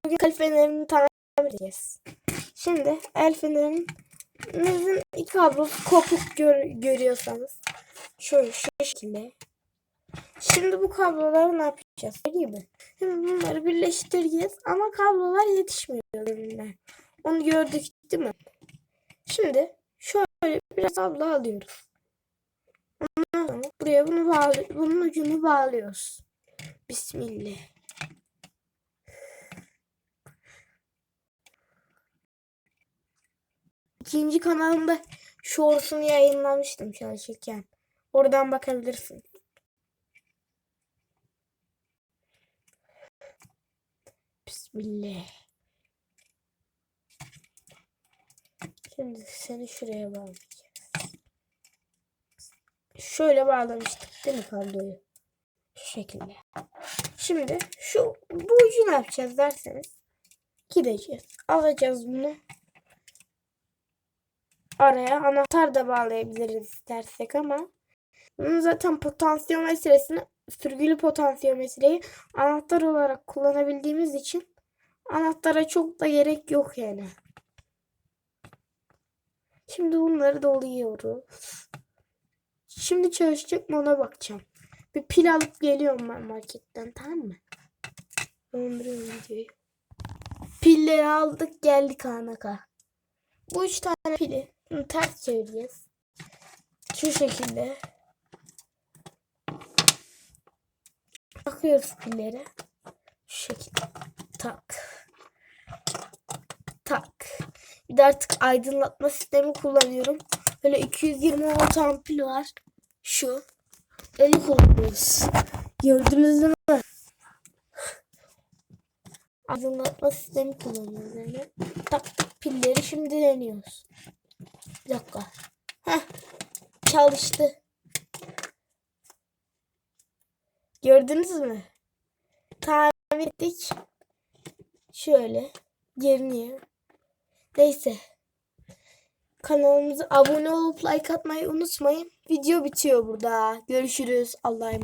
bugün el fenerini tamir edeceğiz. Şimdi el fenerinizin iki kablosu kopuk görüyorsanız şöyle şu şekilde. Şimdi bu kabloları ne yapacağız? Değil mi? Şimdi bunları birleştireceğiz ama kablolar yetişmiyor birbirine. Onu gördük değil mi? Şimdi şöyle biraz kablo alıyoruz. Ondan sonra buraya bunun ucunu bağlıyoruz. Bismillah. İkinci kanalımda shorts'unu yayınlamıştım çalışırken. Oradan bakabilirsin. Bismillah. Şimdi seni şuraya bağlayacağız. Şöyle bağlamıştık değil mi kabloyu? Şu şekilde. Şimdi bu ucu ne yapacağız derseniz gideceğiz. Alacağız bunu. Araya anahtar da bağlayabiliriz istersek ama bunun zaten potansiyometresini, sürgülü potansiyometreyi anahtar olarak kullanabildiğimiz için anahtara çok da gerek yok yani. Şimdi bunları doluyoruz. Şimdi çalışacak mı ona bakacağım. Bir pil alıp geliyorum ben marketten, tamam mı? Döndürüyorum videoyu. Pilleri aldık geldik anaka. Bu 3 tane pili ters çevireceğiz. Şu şekilde. Takıyoruz pilleri. Şu şekilde. Tak. Tak. Bir de artık aydınlatma sistemi kullanıyorum. Böyle 220 volt ampul var. Şu. Eli kullanıyoruz. Gördünüz mü? Aydınlatma sistemi kullanıyoruz yani. Taktık pilleri, şimdi deniyoruz. Bir dakika. Heh. Çalıştı. Gördünüz mü? Tamir ettik. Şöyle görünüyor. Neyse. Kanalımıza abone olup like atmayı unutmayın. Video bitiyor burada. Görüşürüz. Allah'a emanet.